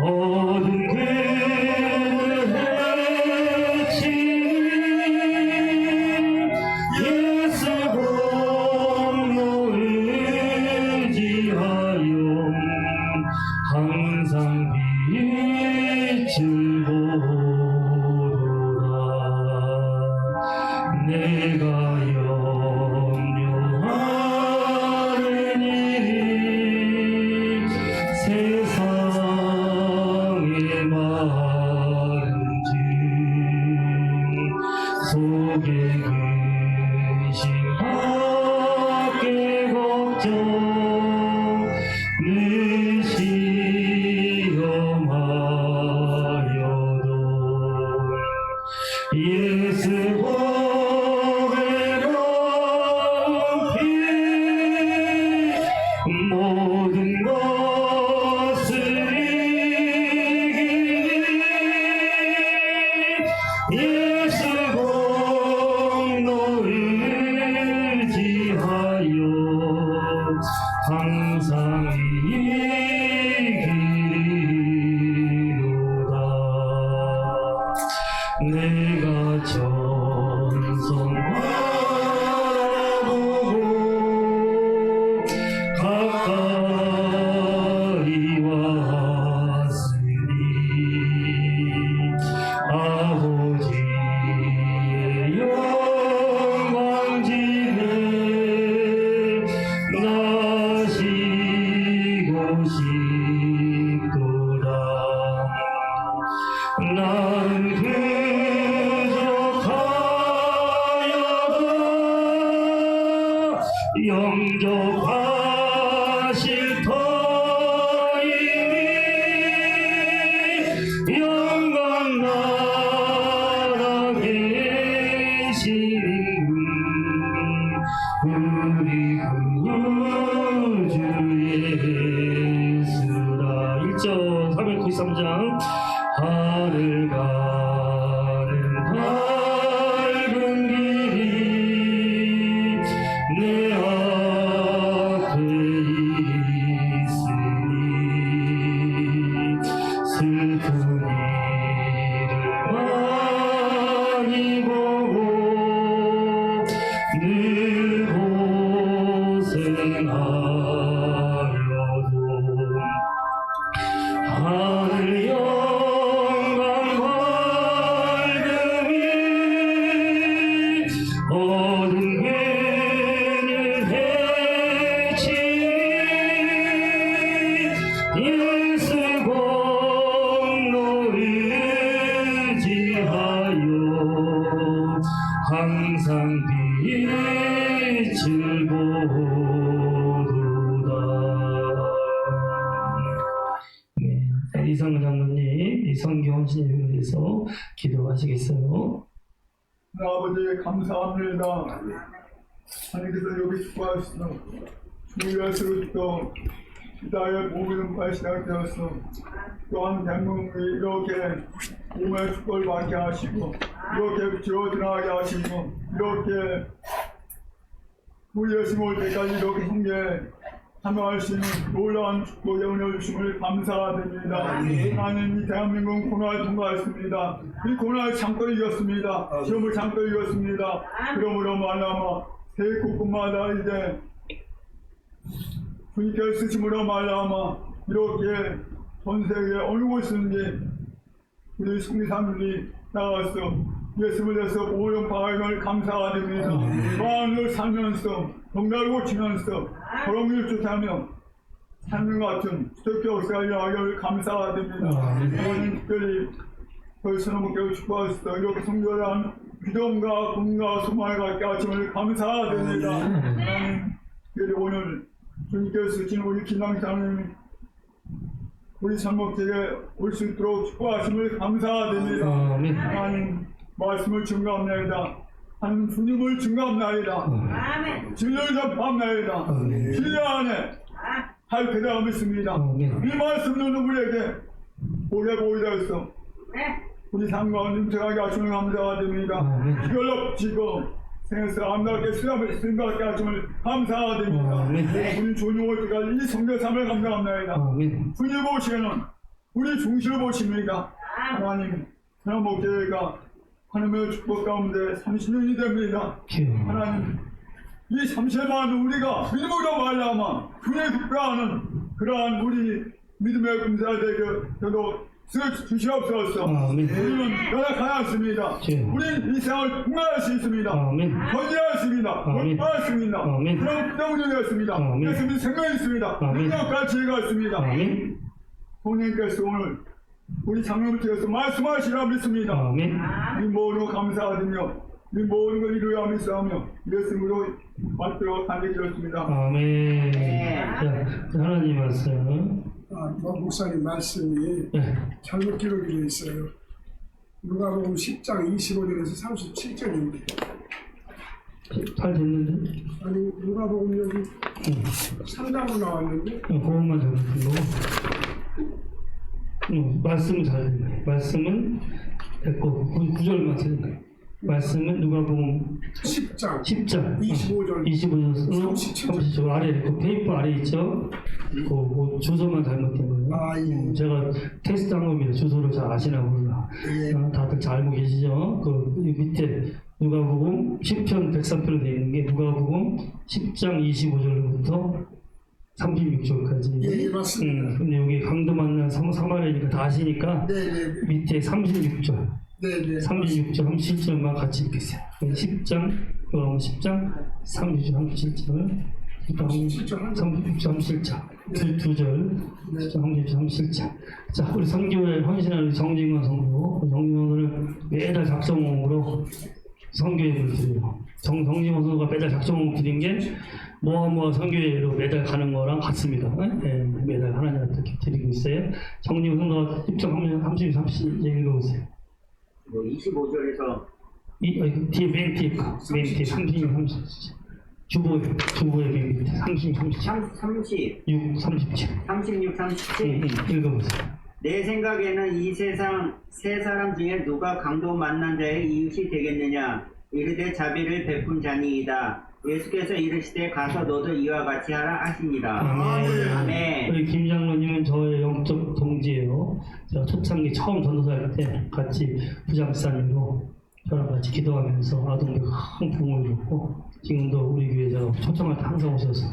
모든 죄를 해치는 예수 공로 의지하여 항상 빛을 보도다. 내가 염려하는 일이 세상의 많은 짐 속에 계신 밖에 걱정 늘 시험하여도 예수 복의 높이 모든 것을 이기니 예수 공로 의지하여 항상 이기리로다. 내가 전성 바라보고 가까이 왔으니 아버지의 영광집에 나시고 싶도다. 나는 영접하실 터이니 영광 나라 계시는 우리 구주 예수라. 1절 393장 하늘 가는 밝은 길이 내 앞에 있으니 슬픈 일을 많이 보고 늘 고생하여도 하늘 영광 밝음이 모든 죄를 해치니 예수 공로 의지하여 항상 빛을 보도다. 네, 이상근 장로님 이 선교 헌신을 위해서 기도하시겠어요? 아버지 감사합니다. 하나님께서 여기 수고하셨어. 주님께서부터 나의 몸을 발시하게 되었어. 또한 대한민국이 이렇게 몸의 축복을 받게 하시고 이렇게 지어지나게 하시고 이렇게 우리 예수님 올 때까지 이렇게 형제 참여할 수 있는 놀라운 축복의 은혜를 주심을 감사드립니다. 하나님 이 대한민국은 고난을 통과했습니다. 이 고난을 참고 이겼습니다. 시험을 참고 이겼습니다. 그러므로 말하마 새 곳곳마다 이제 주님께 쓰심으로 말하마 이렇게 전 세계 어느 곳이든지 우리 승리사님들이 나가서 예수를 위해서 모든 바람을 감사드립니다. 마음을 살면서 동날 고치면서 거렁이를 쫓아하며 삶을 같은 수도교 역사를 하기를 감사드립니다. 하나님 특별히 벌써는 목격을 축복하시다. 이렇게 성결한 믿음과 꿈과 소망을 갖게 하심을 감사드립니다. 하나님 특별히 오늘 주님께서 주신 우리 김남사님 우리 장목제에 올 수 있도록 축복하심을 감사드립니다. 하나님 말씀을 증거합니다. 하나님 주님을 증거합니다. 진리를 전파합니다. 진리 안에 할 대답을 있습니다. 이 말씀은 우리에게 오래 보이다 했어. 우리 삶과 능청하게 하시는 감사드립니다. 이걸로 지금 생에서 아름답게 수행받게 하심을 감사드립니다. 우리 주님 올 때까지 이 성대 삶을 감사합니다. 주님 오시에는 우리 중시를 보십니다. 하나님, 하나님께가 하나님의 축복 가운데 30년이 됩니다. 주여. 하나님, 이 30년만 우리가 믿음으로 말미암아 분에 급가하는 그러한 우리 믿음의 군사되게 저도 주시옵소서. 아멘. 우리는 연약하였습니다. 주여. 우리는 이 세상을 통과할 수 있습니다. 아멘. 건재하였습니다. 아멘. 건강했습니다. 아멘. 그런 때문에 되었습니다. 아멘. 예수님 생명이 있습니다. 아멘. 능력과 지혜가 있습니다. 아멘. 성령께서 오늘 우리 장로님께서 말씀하시라 믿습니다. 아멘. 이 모든 거 감사하며 이 모든 걸 이루어 믿사하며 예수님으로 받들어 간직되었습니다. 아멘. 자, 하나님 말씀. 목사님 말씀이 네. 잘못 기록이 되어 있어요. 누가복음 10장 25절에서 37절입니다. 잘 됐는데? 아니 누가복음 여기 3장으로 나왔는데 그것만 잘못된 거고. 말씀은 잘 됐네. 말씀은 됐고, 구절만 됐네. 말씀은 누가복음 10장 10장 25절 25절 30절 아래 그 페이퍼 아래 있죠. 그 주소만 잘못된 거예요. 아, 예. 제가 테스트 한 겁니다. 주소를 잘 아시나 몰라. 예. 다들 잘 알고 계시죠? 그 밑에 누가복음 10편 103편으로 되어 있는 게 누가복음 10장 25절부터 36절까지. 예, 맞습니다. 근데 여기 강도 만난 사마리아니까 다 아시니까 네네 밑에 36절. 네네 36절, 37절만 같이 읽겠어요. 10장, 10장, 36절, 37절, 36절, 37절, 두 절, 37절, 37절. 자, 우리 선교회 헌신하는 우리 정진건 성도, 정진건을 매달 작성홍으로 선교회를 드려요. 정진건 성도가 매달 작성홍 드린 게 모아 선교회로 매달 가는 거랑 같습니다. 네, 매달 하나님한테 드리고 있어요. 정진건 성도가 10장, 30, 읽어보세요. 25절에서 뒤에 맨 뒤에 36, 30 주보의 맨 밑에 36, 37 36, 37 읽어보세요. 내 생각에는 이 세상 세 사람 중에 누가 강도 만난 자의 이웃이 되겠느냐 이르되 자비를 베푼 자니이다. 예수께서 이르시되 가서 너도 이와 같이 하라 하시니라. 아멘. 우리 김 장로님은 저의 영적 동지예요. 제가 초창기 처음 전도사할 때 같이 부장사님으로 저랑 같이 기도하면서 아동들 큰 부흥을 줬고 지금도 우리 교회 제가 초청할 때 항상 오셔서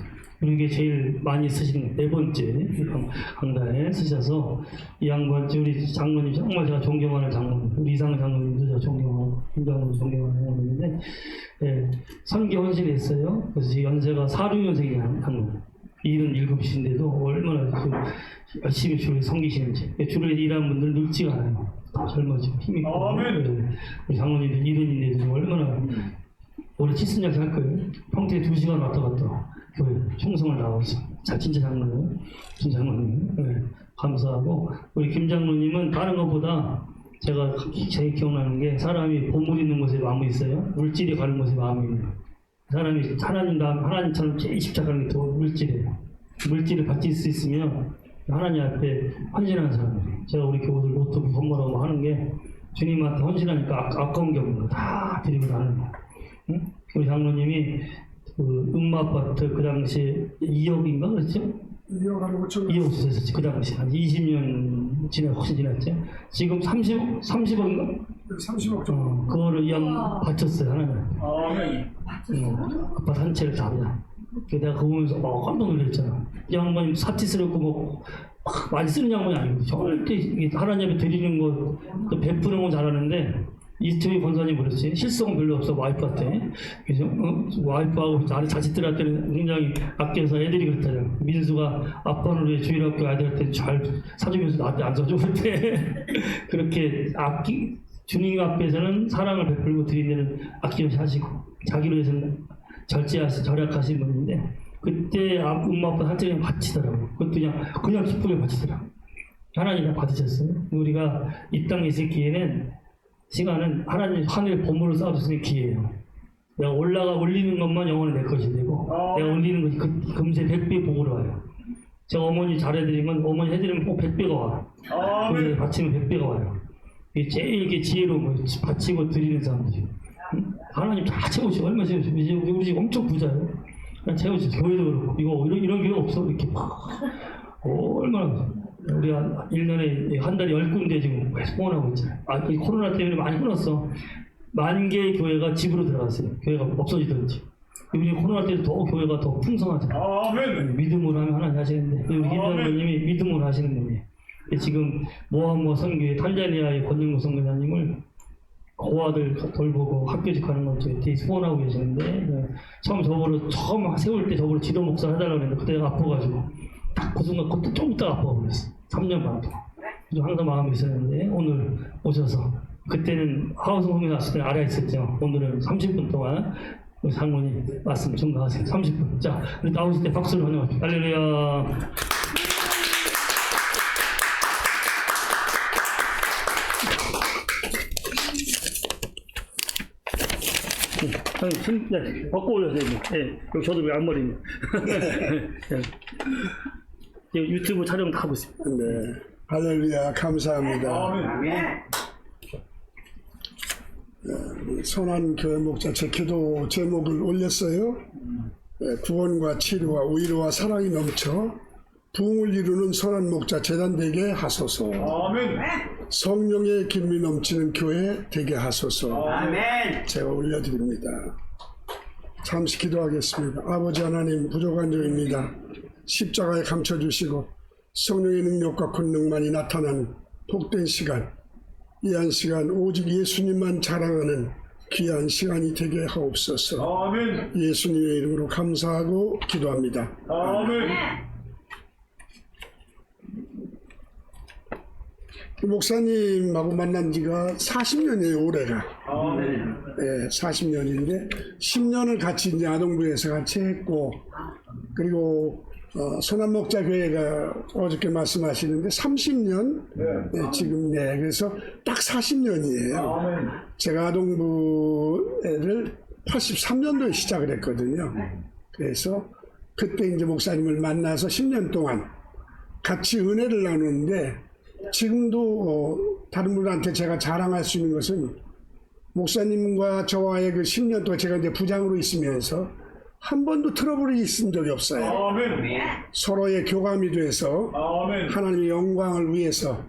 우리 교회 제일 많이 쓰시는 네 번째 강단에 쓰셔서 이 양반 우리 장로님 정말 제가 존경하는 장로님 우리 이상 장로님도 제가 존경하고 김 장로님도 존경하는 장로님인데 선교 헌신했어요. 그래서 연세가 46년생이 장로님 77인데도 얼마나 열심히 주를 섬기시는지 주를 일하는 분들 늙지가 않아요. 젊어지고 힘있고 우리 장로님들 70인데도 얼마나 올해 70년 할 거예요. 평소에 2시간 왔다 갔다 교회 총성을 나와서 진짜 장로예요. 진짜 장로님. 네, 감사하고 우리 김 장로님은 다른 것보다 제가 제일 기억나는 게 사람이 보물 있는 곳에 마음이 있어요. 물질이 가는 곳에 마음이 있는 거예요. 사람이 하나님처럼 제일 집착하는 게 더 물질이에요. 물질을 받칠 수 있으면 하나님 앞에 헌신하는 사람이에요. 제가 우리 교우들 로또 선물하고 하는 게 주님한테 헌신하니까 아까운 게 없는 거 다 드리고 나는 거예요. 응? 우리 장로님이 그 음마아파트 그 당시에 2억인가 그랬죠? 2억 한 5천 2억 주셨었지 그 당시 한 20년 혹시 지났죠? 지금 30억인가? 30억 정도 그거를 이 양 바쳤어요 하나님. 아멘. 아파트 한 채를 다 그냥. 내가 그거 보면서 깜짝 놀랐잖아. 이 양반이 사치스럽고 뭐 많이 쓰는 양반이 아니고 절대 하나님 앞에 드리는 거 베푸는 건 잘하는데 이태희 권사님 그랬지 실속은 별로 없어 와이프한테. 그래서 와이프하고 나를 자식들한테는 굉장히 아껴서 애들이 그랬다잖아. 민수가 아빠는 왜 주일학교 아이들한테 잘 사주면서 나한테 안 사줘 그때 그렇게 주님 앞에서는 사랑을 베풀고 드리는 아낌없이 하시고 자기를 위해서는 절약하신 분인데 그때 엄마 아빠 한테 그냥 바치더라고. 그것도 그냥 기쁘게 바치더라고. 하나님 다 받으셨어요. 우리가 이 땅에 있을 기회는 시간은 하나님 하늘에 보물을 쌓아주시는 기회예요. 내가 올리는 것만 영원히 내 것이 되고 내가 올리는 것이 금세 100배 복으로 와요. 제가 어머니 잘해드리면 어머니 해드리면 꼭 100배가 와요. 그래서 바치면 100배가 와요. 이게 제일 이렇게 지혜로운 거 바치고 드리는 사람들이 하나님 다 채우시고 얼마나 채우시고 우리 집 엄청 부자예요. 그냥 채우시고 교회도 그렇고 이거 이런 교회 없어 이렇게 막 얼마나 우리가 1년에 한 달에 10군데 지금 후원하고 있잖아요. 이 코로나 때문에 많이 끊었어. 10,000개의 교회가 집으로 들어갔어요. 교회가 없어지든지. 우리 코로나 때도 더 교회가 더 풍성하잖아요. 아멘. 믿음으로 하면 하나님 하시는데 우리 김장로님이 믿음으로 하시는 분이에요. 지금 모함모 선교회 탄자니아의 권영무 선교사님을 고아들 돌보고 학교직 하는 걸 되게 후원하고 계시는데 처음 세울 때 저보고 지도 목사 해달라고 했는데 그때 아파가지고 딱 그 순간 그때 좀 있다가 아파버렸어. 3년 반 동안. 항상 마음이 있었는데 오늘 오셔서 그때는 하우스 홈이 났을 때 알아 있었죠. 오늘은 30분 동안 우리 장로님 말씀 전가하세요. 30분. 자, 우리 나오실 때 박수를 환영합니다. 할렐루야. 네, 벗고 올려주세요. 네, 여기 저도 앞머리입니다. 네. 유튜브 촬영 다 하고 있습니다. 네. 할렐루야. 감사합니다. 아멘. 선한교회 목자 제 기도 제목을 올렸어요. 구원과 치료와 위로와 사랑이 넘쳐 부흥을 이루는 선한 목자 재단 되게 하소서. 아멘. 성령의 기름이 넘치는 교회 되게 하소서. 아멘. 제가 올려드립니다. 잠시 기도하겠습니다. 아버지 하나님, 부족한 저입니다. 십자가에 감춰주시고 성령의 능력과 권능만이 나타나는 복된 시간, 이한 시간 오직 예수님만 자랑하는 귀한 시간이 되게 하옵소서. 아멘. 예수님의 이름으로 감사하고 기도합니다. 아멘. 목사님하고 만난 지가 40년이에요, 올해가. 아멘. 네, 40년인데 10년을 같이 이제 아동부에서 같이 했고, 그리고 선한목자교회가 어저께 말씀하시는데 30년 네, 지금 네, 그래서 딱 40년이에요. 아멘. 제가 아동부를 83년도에 시작을 했거든요. 그래서 그때 이제 목사님을 만나서 10년 동안 같이 은혜를 나누는데, 지금도 다른 분한테 제가 자랑할 수 있는 것은 목사님과 저와의 그 10년 동안 제가 이제 부장으로 있으면서 한 번도 트러블이 있은 적이 없어요. 아멘. 서로의 교감이 돼서 아멘. 하나님의 영광을 위해서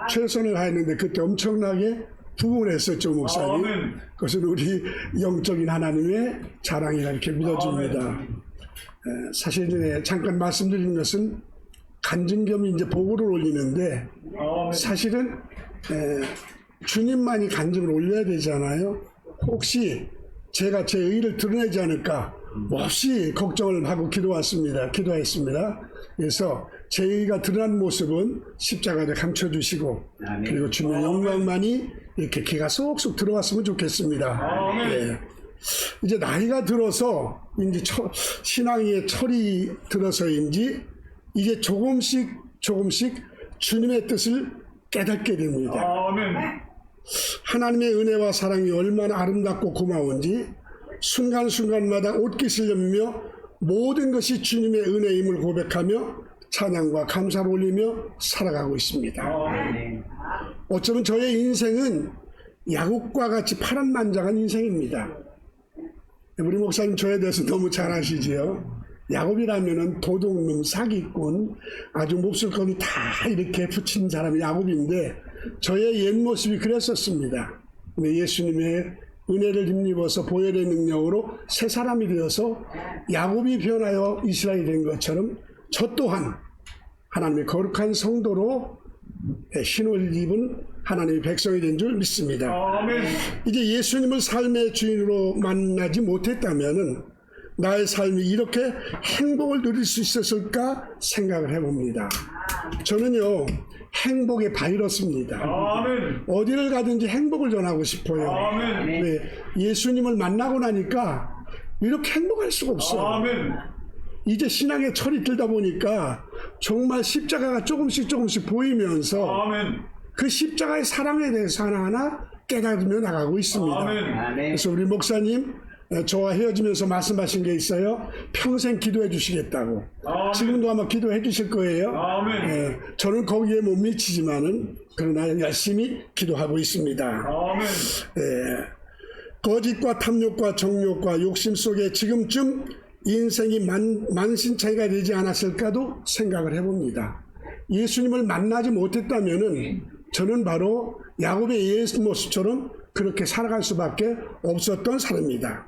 최선을 다했는데 그때 엄청나게 부흥을 했었죠, 목사님. 아멘. 그것은 우리 영적인 하나님의 자랑이라 이렇게 믿어집니다. 사실 이제 잠깐 말씀드리는 것은 간증 겸 이제 보고를 올리는데, 아멘. 사실은 주님만이 간증을 올려야 되잖아요. 혹시 제가 제 의를 드러내지 않을까 몹시 걱정을 하고 기도했습니다. 그래서 제 의가 드러난 모습은 십자가에 감춰주시고, 그리고 주님의 영광만이 이렇게 귀가 쏙쏙 들어왔으면 좋겠습니다. 네. 이제 나이가 들어서 이제 신앙의 철이 들어서인지 이제 조금씩 주님의 뜻을 깨닫게 됩니다. 아멘. 하나님의 은혜와 사랑이 얼마나 아름답고 고마운지 순간순간마다 옷깃을 여미며 모든 것이 주님의 은혜임을 고백하며 찬양과 감사를 올리며 살아가고 있습니다. 아멘. 어쩌면 저의 인생은 야곱과 같이 파란만장한 인생입니다. 우리 목사님 저에 대해서 너무 잘 아시지요? 야곱이라면은 도둑놈, 사기꾼, 아주 몹쓸거리 다 이렇게 붙인 사람이 야곱인데, 저의 옛 모습이 그랬었습니다. 근데 예수님의 은혜를 힘입어서 보혈의 능력으로 새 사람이 되어서 야곱이 변하여 이스라엘이 된 것처럼 저 또한 하나님의 거룩한 성도로 신을 입은 하나님의 백성이 된 줄 믿습니다. 아멘. 이제 예수님을 삶의 주인으로 만나지 못했다면은 나의 삶이 이렇게 행복을 누릴 수 있었을까 생각을 해봅니다. 저는요, 행복의 바이러스입니다. 아멘. 어디를 가든지 행복을 전하고 싶어요. 아멘. 네, 예수님을 만나고 나니까 이렇게 행복할 수가 없어요. 아멘. 이제 신앙의 철이 들다 보니까 정말 십자가가 조금씩 보이면서 아멘. 그 십자가의 사랑에 대해서 하나하나 깨달으며 나가고 있습니다. 아멘. 그래서 우리 목사님 저와 헤어지면서 말씀하신 게 있어요. 평생 기도해 주시겠다고. 아멘. 지금도 아마 기도해 주실 거예요. 아멘. 저는 거기에 못 미치지만은 그러나 열심히 기도하고 있습니다. 아멘. 거짓과 탐욕과 정욕과 욕심 속에 지금쯤 인생이 만신창이가 되지 않았을까도 생각을 해봅니다. 예수님을 만나지 못했다면은 저는 바로 야곱의 예수 모습처럼 그렇게 살아갈 수밖에 없었던 사람입니다.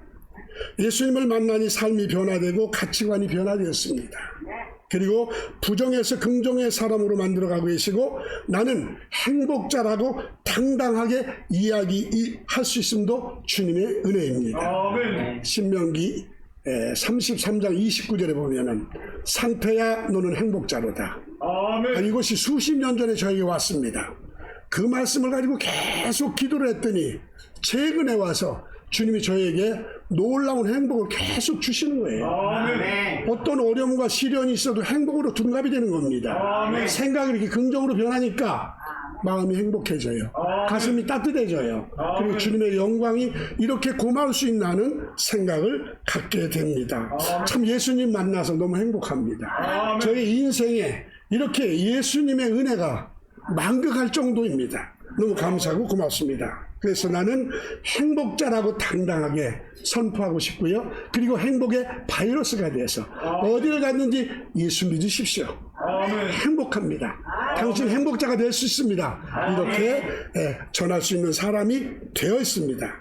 예수님을 만나니 삶이 변화되고 가치관이 변화되었습니다. 그리고 부정에서 긍정의 사람으로 만들어가고 계시고 나는 행복자라고 당당하게 이야기할 수 있음도 주님의 은혜입니다. 아멘. 신명기 33장 29절에 보면은 상태야 너는 행복자로다. 아멘. 이것이 수십 년 전에 저에게 왔습니다. 그 말씀을 가지고 계속 기도를 했더니 최근에 와서 주님이 저에게 놀라운 행복을 계속 주시는 거예요. 아멘. 어떤 어려움과 시련이 있어도 행복으로 둔갑이 되는 겁니다. 아멘. 생각이 이렇게 긍정으로 변하니까 마음이 행복해져요. 가슴이 따뜻해져요. 그리고 주님의 영광이 이렇게 고마울 수 있나는 생각을 갖게 됩니다. 참 예수님 만나서 너무 행복합니다. 저의 인생에 이렇게 예수님의 은혜가 만극할 정도입니다. 너무 감사하고 고맙습니다. 그래서 나는 행복자라고 당당하게 선포하고 싶고요. 그리고 행복의 바이러스가 돼서 어디를 갔는지 예수 믿으십시오. 행복합니다. 당신 행복자가 될 수 있습니다. 이렇게 전할 수 있는 사람이 되어 있습니다.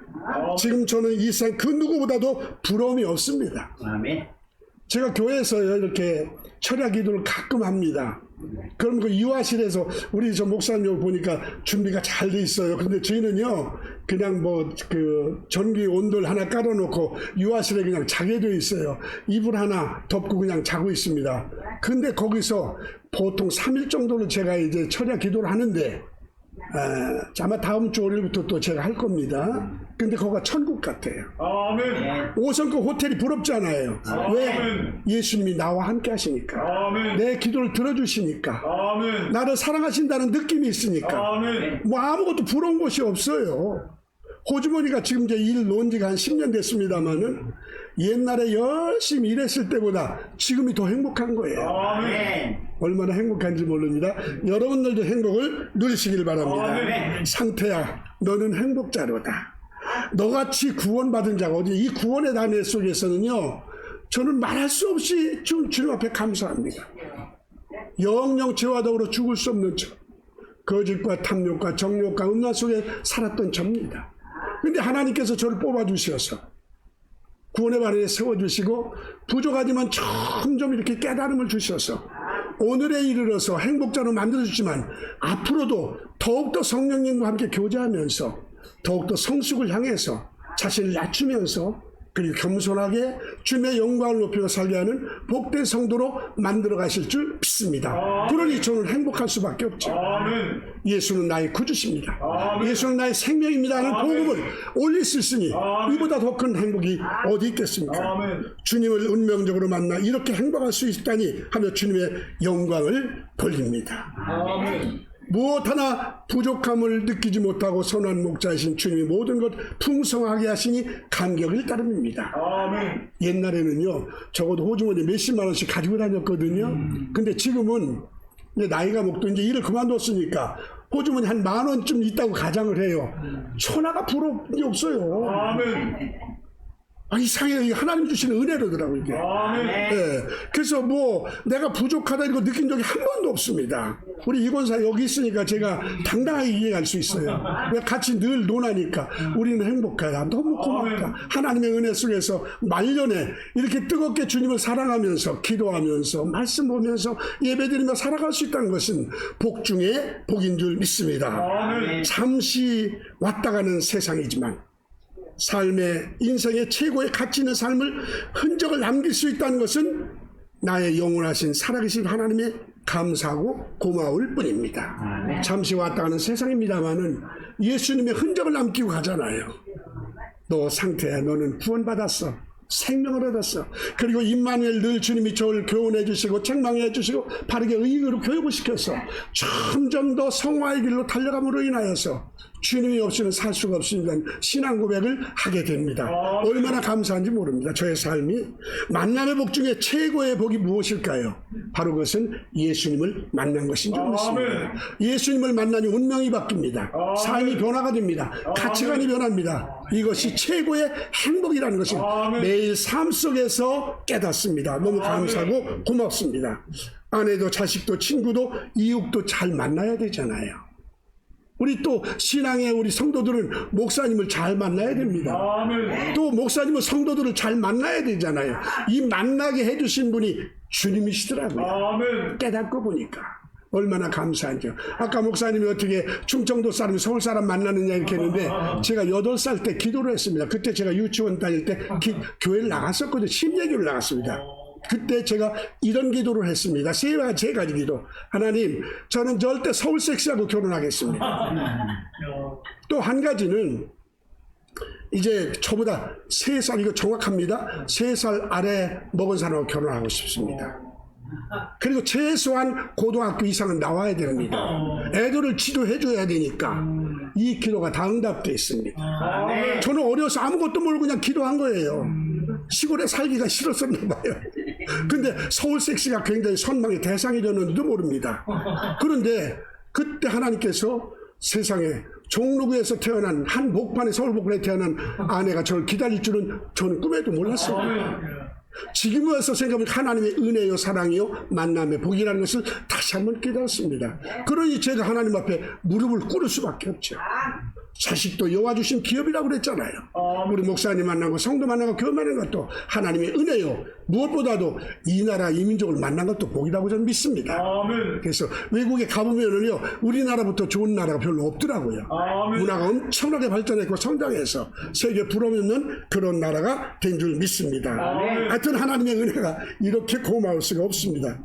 지금 저는 이 세상 그 누구보다도 부러움이 없습니다. 아멘. 제가 교회에서 이렇게 철야 기도를 가끔 합니다. 그럼 그 유아실에서 우리 저 목사님 보니까 준비가 잘 돼 있어요. 근데 저희는요, 그냥 뭐 그 전기 온돌 하나 깔아놓고 유아실에 그냥 자게 돼 있어요. 이불 하나 덮고 그냥 자고 있습니다. 근데 거기서 보통 3일 정도를 제가 이제 철야 기도를 하는데, 아마 다음 주 월요일부터 또 제가 할 겁니다. 근데 거기가 천국 같아요. 아멘. 5성급 호텔이 부럽잖아요. 왜? 예수님이 나와 함께 하시니까. 아멘. 내 기도를 들어주시니까. 아멘. 나를 사랑하신다는 느낌이 있으니까. 아멘. 뭐 아무것도 부러운 것이 없어요. 호주머니가 지금 이제 일 놓은 지가 한 10년 됐습니다만은 옛날에 열심히 일했을 때보다 지금이 더 행복한 거예요. 아멘. 얼마나 행복한지 모릅니다. 여러분들도 행복을 누리시길 바랍니다. 아멘. 상태야, 너는 행복자로다. 너같이 구원받은 자가 어디, 이 구원의 단위 속에서는요, 저는 말할 수 없이 주님 앞에 감사합니다. 영영 죄와 더불어 죽을 수 없는 저, 거짓과 탐욕과 정욕과 음란 속에 살았던 저입니다. 근데 하나님께서 저를 뽑아주셔서 구원의 발에 세워주시고 부족하지만 점점 이렇게 깨달음을 주셔서 오늘에 이르러서 행복자로 만들어주지만 앞으로도 더욱더 성령님과 함께 교제하면서 더욱더 성숙을 향해서 자신을 낮추면서 그리고 겸손하게 주님의 영광을 높이며 살게 하는 복된 성도로 만들어 가실 줄 믿습니다. 그러니 저는 행복할 수밖에 없죠. 아멘. 예수는 나의 구주십니다. 예수는 나의 생명입니다 하는 복음을 올릴 수 있으니 이보다 더 큰 행복이 어디 있겠습니까? 아멘. 주님을 운명적으로 만나 이렇게 행복할 수 있다니 하며 주님의 영광을 돌립니다. 아멘. 무엇 하나 부족함을 느끼지 못하고 선한 목자이신 주님이 모든 것 풍성하게 하시니 감격을 따릅니다. 아멘. 옛날에는요, 적어도 호주머니 몇십만 원씩 가지고 다녔거든요. 근데 지금은 이제 나이가 먹도 이제 일을 그만뒀으니까 호주머니 한 10,000원쯤 있다고 가정을 해요. 천하가 부러움이 없어요. 아멘. 이상해요. 하나님 주시는 은혜로더라고요, 이게. 아멘. 예. 그래서 뭐 내가 부족하다 이거 느낀 적이 한 번도 없습니다. 우리 이권사 여기 있으니까 제가 당당하게 이해할 수 있어요. 왜 같이 늘 논하니까 우리는 행복하다. 너무 고맙다. 하나님의 은혜 속에서 말년에 이렇게 뜨겁게 주님을 사랑하면서 기도하면서 말씀 보면서 예배드리며 살아갈 수 있다는 것은 복 중에 복인 줄 믿습니다. 아멘. 잠시 왔다 가는 세상이지만 삶의 인생의 최고의 가치 있는 삶을 흔적을 남길 수 있다는 것은 나의 영원하신 살아계신 하나님의 감사하고 고마울 뿐입니다. 잠시 왔다 가는 세상입니다마는 예수님의 흔적을 남기고 가잖아요. 너 상태야, 너는 구원받았어, 생명을 얻었어. 그리고 임마누엘 늘 주님이 저를 교훈해 주시고 책망해 주시고 바르게 의의로 교육을 시켜서 점점 더 성화의 길로 달려감으로 인하여서 주님이 없이는 살 수가 없습니다. 신앙 고백을 하게 됩니다. 얼마나 감사한지 모릅니다. 저의 삶이 만남의 복 중에 최고의 복이 무엇일까요? 바로 그것은 예수님을 만난 것인 줄 믿습니다. 예수님을 만나니 운명이 바뀝니다. 삶이 변화가 됩니다. 가치관이 변합니다. 이것이 최고의 행복이라는 것을 매일 삶 속에서 깨닫습니다. 너무 감사하고 고맙습니다. 아내도 자식도 친구도 이웃도 잘 만나야 되잖아요. 우리 또 신앙의 우리 성도들은 목사님을 잘 만나야 됩니다. 아멘. 또 목사님은 성도들을 잘 만나야 되잖아요. 이 만나게 해주신 분이 주님이시더라고요. 아멘. 깨닫고 보니까 얼마나 감사하죠. 아까 목사님이 어떻게 충청도 사람이 서울 사람 만나느냐 이렇게 했는데 제가 8살 때 기도를 했습니다. 그때 제가 유치원 다닐 때 교회를 나갔었거든요. 심예교를 나갔습니다. 그때 제가 이런 기도를 했습니다. 세 가지 기도. 하나님, 저는 절대 서울 섹시하고 결혼하겠습니다. 또 한 가지는 이제 저보다 3살, 이거 정확합니다. 3살 아래 먹은 사람하고 결혼하고 싶습니다. 그리고 최소한 고등학교 이상은 나와야 됩니다. 애들을 지도해줘야 되니까 이 기도가 다 응답되어 있습니다. 저는 어려서 아무것도 모르고 그냥 기도한 거예요. 시골에 살기가 싫었었나 봐요. 근데 서울 섹시가 굉장히 선망의 대상이 되는지도 모릅니다. 그런데 그때 하나님께서 세상에 종로구에서 태어난 한 복판에 서울 복판에 태어난 아내가 저를 기다릴 줄은 저는 꿈에도 몰랐어요. 지금 와서 생각하면 하나님의 은혜요 사랑이요 만남의 복이라는 것을 다시 한번 깨달았습니다. 그러니 제가 하나님 앞에 무릎을 꿇을 수밖에 없죠. 자식도 여호와 주신 기업이라고 그랬잖아요. 우리 목사님 만나고 성도 만나고 교회 만나는 것도 하나님의 은혜요. 무엇보다도 이 나라 이 민족을 만난 것도 복이라고 저는 믿습니다. 아멘. 그래서 외국에 가보면은요 우리나라부터 좋은 나라가 별로 없더라고요. 아멘. 문화가 엄청나게 발전했고 성장해서 세계 부러먹는 그런 나라가 된 줄 믿습니다. 아멘. 하여튼 하나님의 은혜가 이렇게 고마울 수가 없습니다.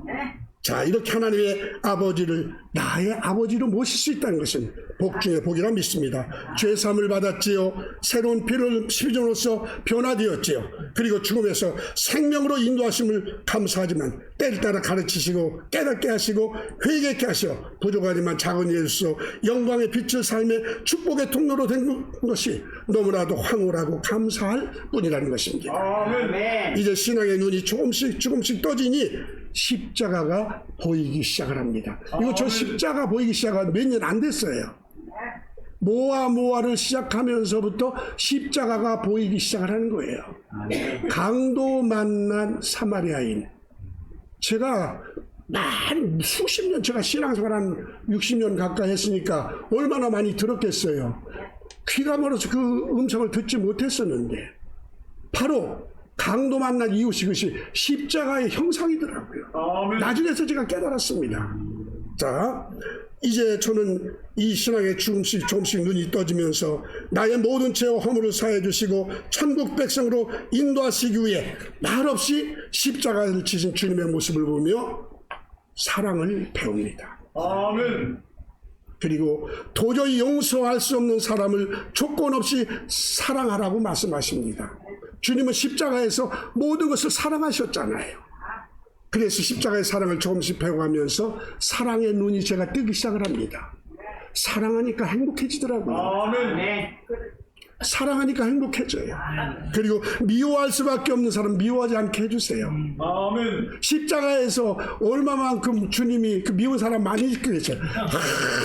자, 이렇게 하나님의 아버지를 나의 아버지로 모실 수 있다는 것은 복 중에 복이라 믿습니다. 죄사함을 받았지요. 새로운 피를 십자로서 변화되었지요. 그리고 죽음에서 생명으로 인도하심을 감사하지만 때를 따라 가르치시고 깨닫게 하시고 회개케 하시어 부족하지만 작은 예수 영광의 빛을 삶의 축복의 통로로 된 것이 너무나도 황홀하고 감사할 뿐이라는 것입니다. 아멘. 이제 신앙의 눈이 조금씩 떠지니 십자가가 보이기 시작을 합니다. 이거 저 십자가 보이기 시작한 몇 년 안 됐어요. 모아를 시작하면서부터 십자가가 보이기 시작을 하는 거예요. 강도 만난 사마리아인. 제가 수십 년, 제가 신앙생활 한 60년 가까이 했으니까 얼마나 많이 들었겠어요. 귀가 멀어서 그 음성을 듣지 못했었는데 바로 강도 만난 이웃이 그것이 십자가의 형상이더라고요. 아멘. 나중에서 제가 깨달았습니다. 자, 이제 저는 이 신앙에 조금씩 눈이 떠지면서 나의 모든 죄와 허물을 사해 주시고 천국 백성으로 인도하시기 위해 말없이 십자가를 지신 주님의 모습을 보며 사랑을 배웁니다. 아멘. 그리고 도저히 용서할 수 없는 사람을 조건 없이 사랑하라고 말씀하십니다. 주님은 십자가에서 모든 것을 사랑하셨잖아요. 그래서 십자가의 사랑을 조금씩 배워가면서 사랑의 눈이 제가 뜨기 시작을 합니다. 사랑하니까 행복해지더라고요. 아멘. 사랑하니까 행복해져요. 그리고 미워할 수밖에 없는 사람 미워하지 않게 해주세요. 아멘. 십자가에서 얼마만큼 주님이 그 미운 사람 많이 그랬어요.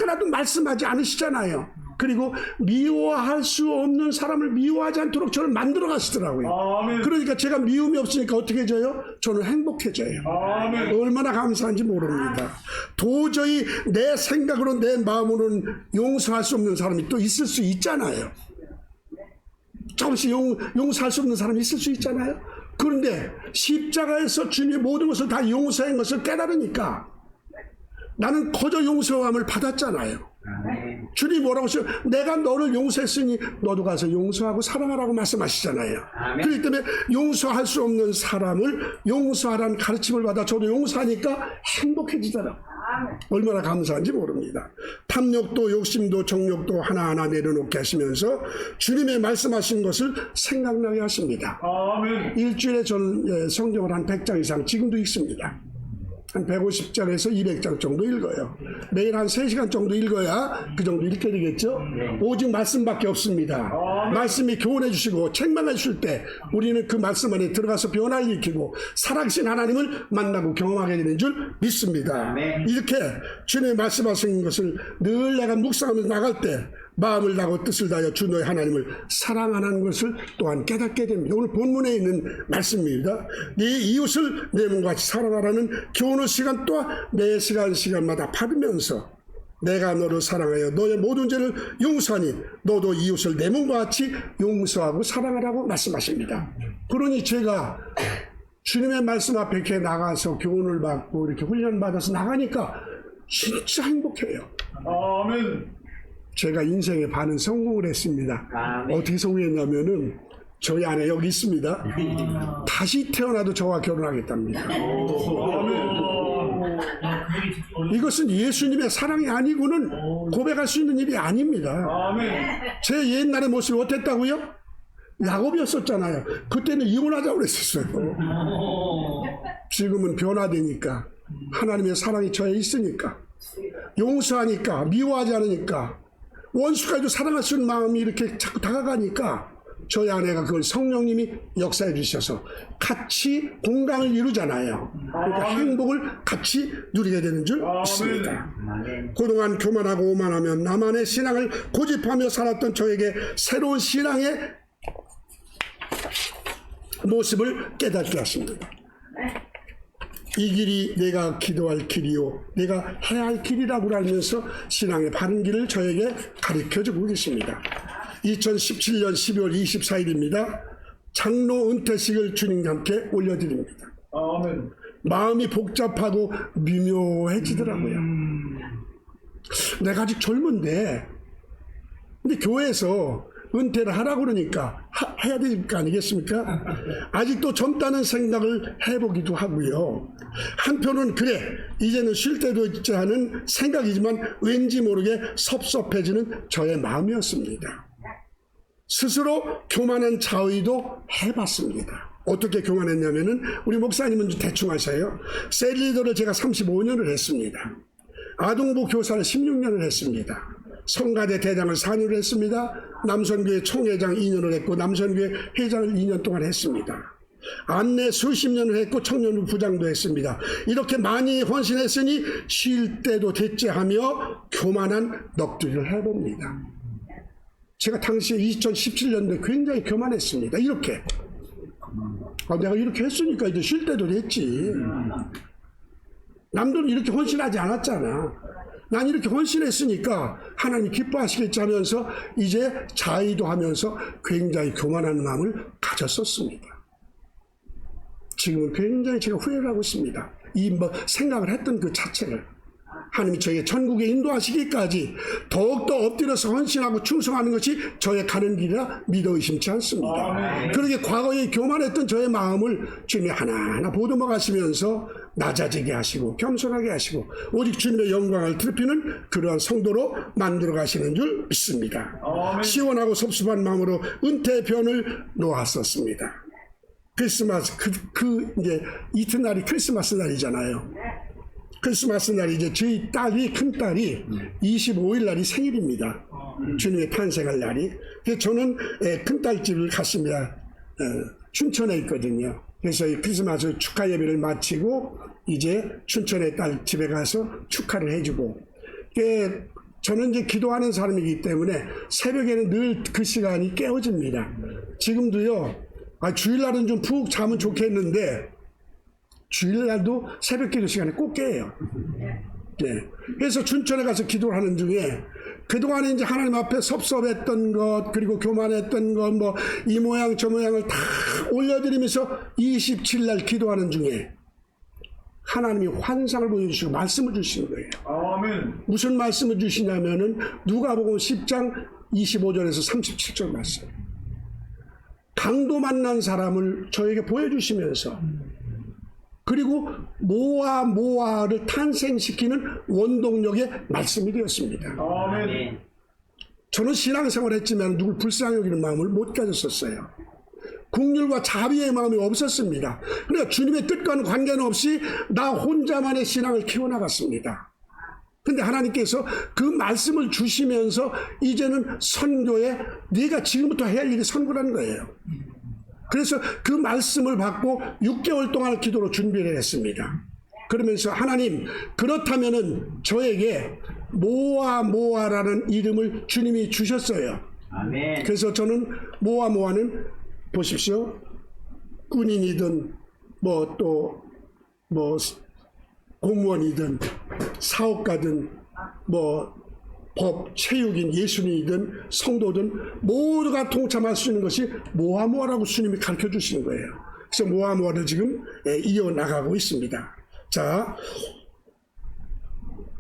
하나도 말씀하지 않으시잖아요. 그리고 미워할 수 없는 사람을 미워하지 않도록 저를 만들어 가시더라고요. 아멘. 그러니까 제가 미움이 없으니까 어떻게 해져요? 저는 행복해져요. 아멘. 얼마나 감사한지 모릅니다. 도저히 내 생각으로 내 마음으로는 용서할 수 없는 사람이 또 있을 수 있잖아요. 조금씩 용서할 수 없는 사람이 있을 수 있잖아요. 그런데 십자가에서 주님이 모든 것을 다 용서한 것을 깨달으니까 나는 거저 용서함을 받았잖아요. 주님이 뭐라고 하셔요? 내가 너를 용서했으니 너도 가서 용서하고 사랑하라고 말씀하시잖아요. 그렇기 때문에 용서할 수 없는 사람을 용서하라는 가르침을 받아 저도 용서하니까 행복해지더라고요. 얼마나 감사한지 모릅니다. 탐욕도 욕심도 정욕도 하나하나 내려놓게 하시면서 주님의 말씀하신 것을 생각나게 하십니다. 아멘. 일주일에 저는 성경을 한 100장 이상 지금도 읽습니다. 한 150장에서 200장 정도 읽어요. 매일 한 3시간 정도 읽어야 그 정도 읽게 되겠죠. 오직 말씀밖에 없습니다. 말씀이 교훈해 주시고 책망해 주실 때 우리는 그 말씀 안에 들어가서 변화를 일으키고 살아계신 하나님을 만나고 경험하게 되는 줄 믿습니다. 이렇게 주님의 말씀하신 것을 늘 내가 묵상하면서 나갈 때 마음을 다하고 뜻을 다하여 주 너의 하나님을 사랑하는 것을 또한 깨닫게 됩니다. 오늘 본문에 있는 말씀입니다. 네 이웃을 내 몸과 같이 사랑하라는 교훈을 그 시간 또한 매 시간마다 받으면서 내가 너를 사랑하여 너의 모든 죄를 용서하니 너도 이웃을 내 몸과 같이 용서하고 사랑하라고 말씀하십니다. 그러니 제가 주님의 말씀 앞에 이렇게 나가서 교훈을 받고 이렇게 훈련 받아서 나가니까 진짜 행복해요. 아멘. 제가 인생의 반은 성공을 했습니다. 아멘. 어떻게 성공했냐면은 저희 아내 여기 있습니다. 다시 태어나도 저와 결혼하겠답니다. 이것은 예수님의 사랑이 아니고는 고백할 수 있는 일이 아닙니다. 아멘. 제 옛날의 모습이 어땠다고요? 야곱이었었잖아요. 그때는 이혼하자고 그랬었어요. 지금은 변화되니까 하나님의 사랑이 저에 있으니까 용서하니까 미워하지 않으니까 원수까지도 사랑할 수 있는 마음이 이렇게 자꾸 다가가니까 저희 아내가 그걸 성령님이 역사해 주셔서 같이 공강을 이루잖아요. 그러니까 행복을 같이 누리게 되는 줄 믿습니다. 그동안 교만하고 오만하면 나만의 신앙을 고집하며 살았던 저에게 새로운 신앙의 모습을 깨닫게 하십니다. 이 길이 내가 기도할 길이요 내가 해야 할 길이라고 알면서 신앙의 바른 길을 저에게 가르쳐주고 계십니다. 2017년 12월 24일입니다. 장로 은퇴식을 주님과 함께 올려드립니다. 아멘. 마음이 복잡하고 미묘해지더라고요. 내가 아직 젊은데 근데 교회에서 은퇴를 하라고 그러니까 해야 될 거 아니겠습니까? 아직도 젊다는 생각을 해보기도 하고요. 한편은 그래 이제는 쉴 때도 있지 않은 생각이지만 왠지 모르게 섭섭해지는 저의 마음이었습니다. 스스로 교만한 자의도 해봤습니다. 어떻게 교만했냐면은 우리 목사님은 좀 대충 하셔요. 셀리더를 제가 35년을 했습니다. 아동부 교사를 16년을 했습니다. 성가대 대장을 4년을 했습니다. 남선교회 총회장 2년을 했고 남선교회 회장을 2년 동안 했습니다. 안내 수십 년을 했고 청년부 부장도 했습니다. 이렇게 많이 헌신했으니 쉴 때도 됐지 하며 교만한 넋두리를 해봅니다. 제가 당시에 2017년도에 굉장히 교만했습니다. 이렇게 내가 이렇게 했으니까 이제 쉴 때도 됐지. 남들은 이렇게 헌신하지 않았잖아. 난 이렇게 헌신했으니까 하나님 기뻐하시겠지 하면서 이제 자의도 하면서 굉장히 교만한 마음을 가졌었습니다. 지금은 굉장히 제가 후회를 하고 있습니다. 이 생각을 했던 그 자체를. 하나님이 저에게 천국에 인도하시기까지 더욱더 엎드려서 헌신하고 충성하는 것이 저의 가는 길이라 믿어 의심치 않습니다. 그렇게 과거에 교만했던 저의 마음을 주님이 하나하나 보듬어 가시면서 낮아지게 하시고 겸손하게 하시고 오직 주님의 영광을 드러피는 그러한 성도로 만들어 가시는 줄 믿습니다. 시원하고 섭섭한 마음으로 은퇴 변을 놓았었습니다. 크리스마스 이제 이튿날이 크리스마스 날이잖아요. 크리스마스 날이 이제 저희 딸이 큰 딸이 25일 날이 생일입니다. 주님의 탄생할 날이. 그래서 저는 큰 딸 집을 갔습니다. 춘천에 있거든요. 그래서 이 크리스마스 축하 예배를 마치고 이제 춘천의 딸 집에 가서 축하를 해주고. 저는 이제 기도하는 사람이기 때문에 새벽에는 늘 그 시간이 깨어집니다. 지금도요. 주일날은 좀 푹 자면 좋겠는데. 주일날도 새벽 기도 시간에 꼭 깨요. 네. 그래서 춘천에 가서 기도를 하는 중에 그동안에 이제 하나님 앞에 섭섭했던 것, 그리고 교만했던 것, 이 모양 저 모양을 다 올려드리면서 27날 기도하는 중에 하나님이 환상을 보여주시고 말씀을 주시는 거예요. 아멘. 무슨 말씀을 주시냐면은 누가복음 10장 25절에서 37절 말씀. 강도 만난 사람을 저에게 보여주시면서 그리고 모아를 탄생시키는 원동력의 말씀이 되었습니다. 아멘. 저는 신앙생활을 했지만 누굴 불쌍히 여기는 마음을 못 가졌었어요. 긍휼과 자비의 마음이 없었습니다. 그러니까 주님의 뜻과는 관계는 없이 나 혼자만의 신앙을 키워나갔습니다. 근데 하나님께서 그 말씀을 주시면서 이제는 선교에 네가 지금부터 해야 할 일이 선교라는 거예요. 그래서 그 말씀을 받고 6개월 동안 기도로 준비를 했습니다. 그러면서 하나님 그렇다면은 저에게 모아라는 이름을 주님이 주셨어요. 아멘. 그래서 저는 모아는 보십시오. 군인이든 공무원이든 사업가든 뭐 법, 체육인, 예술인이든 성도든 모두가 동참할 수 있는 것이 모아모아라고 주님이 가르쳐 주시는 거예요. 그래서 모아모아를 지금 이어나가고 있습니다. 자,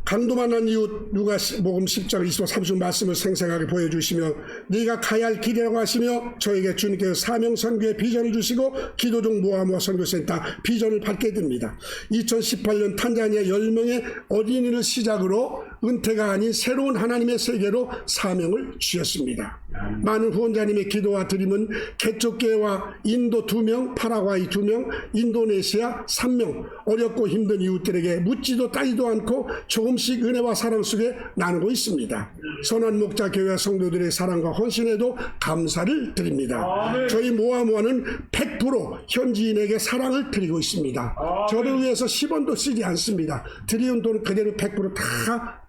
강도 만난 이웃 누가복음 10장 20절 30절 말씀을 생생하게 보여주시며 네가 가야 할 길이라고 하시며 저에게 주님께서 사명 선교의 비전을 주시고 기도 중 모아모아 선교센터 비전을 받게 됩니다. 2018년 탄자니아 10명의 어린이를 시작으로 은퇴가 아닌 새로운 하나님의 세계로 사명을 주셨습니다. 많은 후원자님의 기도와 드림은 개척교회와 인도 2명, 파라과이 2명, 인도네시아 3명 어렵고 힘든 이웃들에게 묻지도 따지도 않고 조금씩 은혜와 사랑 속에 나누고 있습니다. 선한 목자 교회와 성도들의 사랑과 헌신에도 감사를 드립니다. 저희 모아모아는 100% 현지인에게 사랑을 드리고 있습니다. 저를 위해서 10원도 쓰지 않습니다. 드리는 돈은 그대로 100%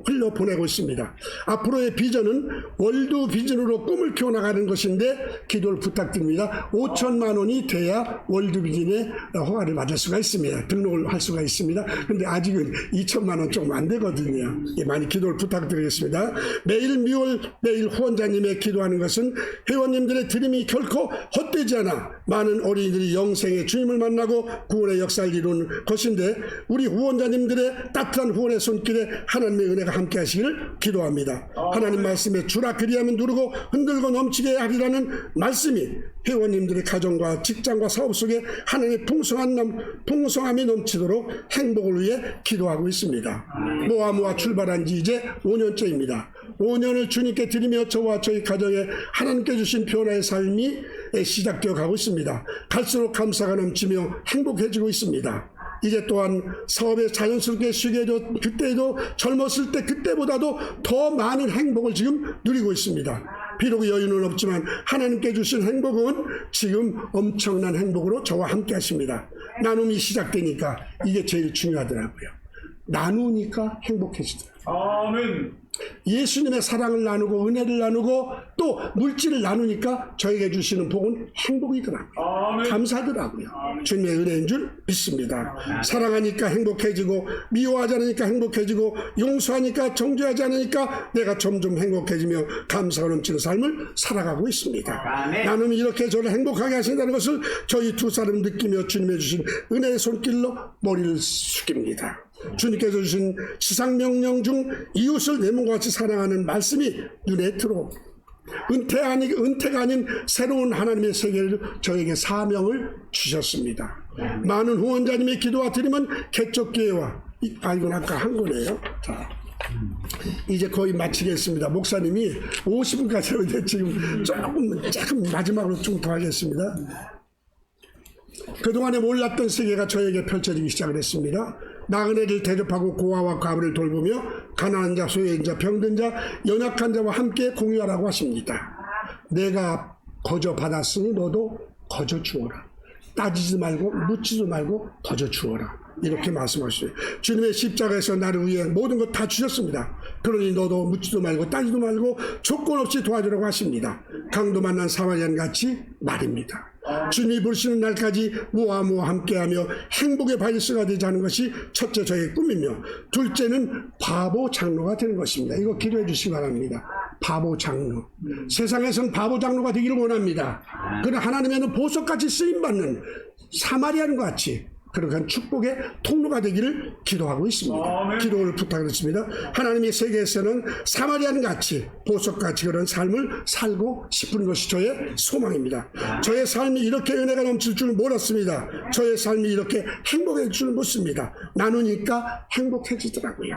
흘려보내고 있습니다. 앞으로의 비전은 월드 비전으로 꿈을 키워나가는 것인데 기도를 부탁드립니다. 5천만 원이 돼야 월드 비전의 허가를 받을 수가 있습니다. 등록을 할 수가 있습니다. 근데 아직은 2천만 원 조금 안 되거든요. 많이 기도를 부탁드리겠습니다. 매일 후원자님의 기도하는 것은 회원님들의 드림이 결코 헛되지 않아 많은 어린이들이 영생의 주님을 만나고 구원의 역사를 이루는 것인데 우리 후원자님들의 따뜻한 후원의 손길에 하나님의 은혜가 함께 하시기를 기도합니다. 하나님 말씀에 주라 그리하면 누르고 흔들고 넘치게 하리라는 말씀이 회원님들의 가정과 직장과 사업 속에 하나님의 풍성함이 넘치도록 행복을 위해 기도하고 있습니다. 모아모아 출발한 지 이제 5년째입니다. 5년을 주님께 드리며 저와 저희 가정에 하나님께 주신 변화의 삶이 시작되어 가고 있습니다. 갈수록 감사가 넘치며 행복해지고 있습니다. 이제 또한 사업에 자연스럽게 쉬게 해도 그때도 젊었을 때 그때보다도 더 많은 행복을 지금 누리고 있습니다. 비록 여유는 없지만 하나님께 주신 행복은 지금 엄청난 행복으로 저와 함께 하십니다. 나눔이 시작되니까 이게 제일 중요하더라고요. 나누니까 행복해지더라고요. 아멘. 예수님의 사랑을 나누고 은혜를 나누고 또 물질을 나누니까 저에게 주시는 복은 행복이더라고요. 감사하더라고요. 주님의 은혜인 줄 믿습니다. 사랑하니까 행복해지고 미워하지 않으니까 행복해지고 용서하니까 정죄하지 않으니까 내가 점점 행복해지며 감사가 넘치는 삶을 살아가고 있습니다. 나눔이 이렇게 저를 행복하게 하신다는 것을 저희 두 사람 느끼며 주님의 주신 은혜의 손길로 머리를 숙입니다. 주님께서 주신 지상명령 중 이웃을 내 몸과 같이 사랑하는 말씀이 눈에 들어옵니다. 은퇴가 아닌 새로운 하나님의 세계를 저에게 사명을 주셨습니다. 많은 후원자님의 기도와 드림은 개척교회와 이건 아까 한 거네요. 자, 이제 거의 마치겠습니다. 목사님이 50분까지 하는데 지금 조금 마지막으로 좀 더 하겠습니다. 그동안에 몰랐던 세계가 저에게 펼쳐지기 시작을 했습니다. 나그네를 대접하고 고아와 과부를 돌보며 가난한 자, 소외인 자, 병든 자, 연약한 자와 함께 공유하라고 하십니다. 내가 거저 받았으니 너도 거저 주어라. 따지지 말고 묻지도 말고 거저 주어라. 이렇게 말씀하시죠. 주님의 십자가에서 나를 위해 모든 것 다 주셨습니다. 그러니 너도 묻지도 말고 따지도 말고 조건 없이 도와주라고 하십니다. 강도 만난 사마리안 같이 말입니다. 주님이 부르시는 날까지 모아모아 함께하며 행복의 바리스가 되지 않은 것이 첫째 저의 꿈이며 둘째는 바보 장로가 되는 것입니다. 이거 기도해 주시기 바랍니다. 바보 장로. 세상에서는 바보 장로가 되기를 원합니다. 그러나 하나님에는 보석같이 쓰임받는 사마리안과 같이 그러한 축복의 통로가 되기를 기도하고 있습니다. 기도를 부탁드립니다. 하나님의 세계에서는 사마리안 같이 보석같이 그런 삶을 살고 싶은 것이 저의 소망입니다. 저의 삶이 이렇게 은혜가 넘칠 줄 몰랐습니다. 저의 삶이 이렇게 행복해질 줄 못습니다. 나누니까 행복해지더라고요.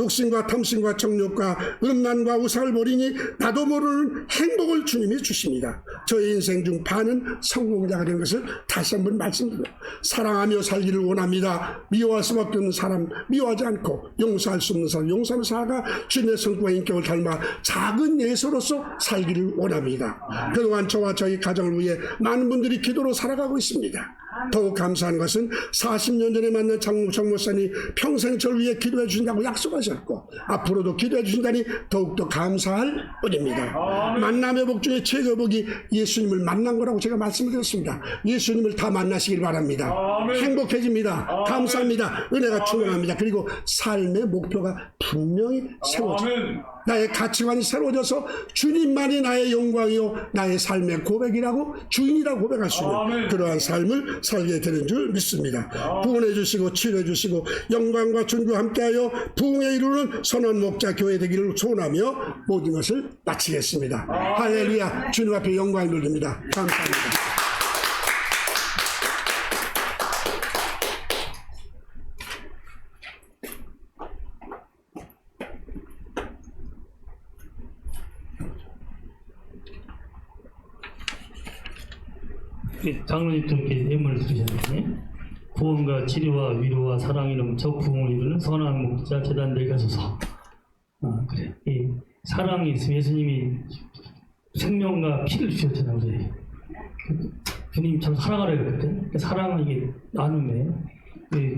욕심과 탐심과 정욕과 음란과 우상을 버리니 나도 모르는 행복을 주님이 주십니다. 저의 인생 중 반은 성공자가 된 것을 다시 한번 말씀드립니다. 사랑하며 살기를 원합니다. 미워할 수밖에 없는 사람 미워하지 않고 용서할 수 없는 사람 용서하며 살아가 주님의 성과 인격을 닮아 작은 예수로서 살기를 원합니다. 그동안 저와 저희 가정을 위해 많은 분들이 기도로 살아가고 있습니다. 더욱 감사한 것은 40년 전에 만난 장무성 목사님 평생 저를 위해 기도해 주신다고 약속하셨고 앞으로도 기도해 주신다니 더욱더 감사할 뿐입니다. 만남의 복 중에 최고 복이 예수님을 만난 거라고 제가 말씀드렸습니다. 예수님을 다 만나시길 바랍니다. 행복해집니다. 감사합니다. 은혜가 충만합니다. 그리고 삶의 목표가 분명히 세워집니다. 나의 가치관이 새로워져서 주님만이 나의 영광이요 나의 삶의 고백이라고 주인이라고 고백할 수 있는 그러한 삶을 살게 되는 줄 믿습니다. 부흥해 주시고 치료해 주시고 영광과 존귀와 함께하여 부흥에 이루는 선한 목자 교회 되기를 소원하며 모든 것을 마치겠습니다. 할렐루야. 주님 앞에 영광을 돌립니다. 감사합니다. 장로님도 이렇게 예물을 드리셨는데 구원과 치료와 위로와 사랑이 넘쳐 부흥을 이루는 선한 목자 재단 내게 하소서. 그래. 이 사랑이 있으면 예수님이 생명과 피를 주셨잖아요. 우리. 주님 참 사랑하라 그랬거든. 사랑은 이게 나눔이에요.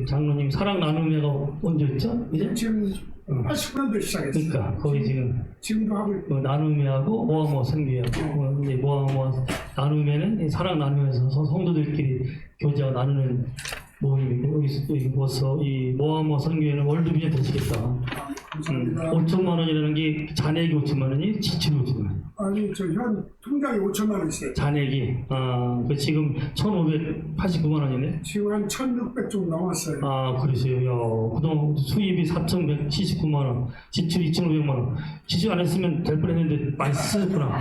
장로님 사랑 나눔회가 언제였죠? 이제? 지금 80년도 시작했어요. 그러니까 거기 지금도 하고 있고. 나눔회하고 모아모아 선교회하고 이제 모아모아 나눔회는 사랑 나누면서 성도들끼리 교제하고 나누는 모임이고 여기서 또 이곳서 이 모아모아 선교회는 월드비전 되시겠다. 5천만 원이라는 게 잔액이 5천만 원이 지출이 5천만 원. 아니 저 현 통장에 5천만 원 있어요. 잔액이 그 지금 1,589만 원이네. 지금 한 1,600 좀 넘었어요. 그러세요. 야, 그동안 수입이 4,179만 원, 지출 2,500만 원. 지출 안 했으면 될 뻔했는데 많이 쓰셨구나.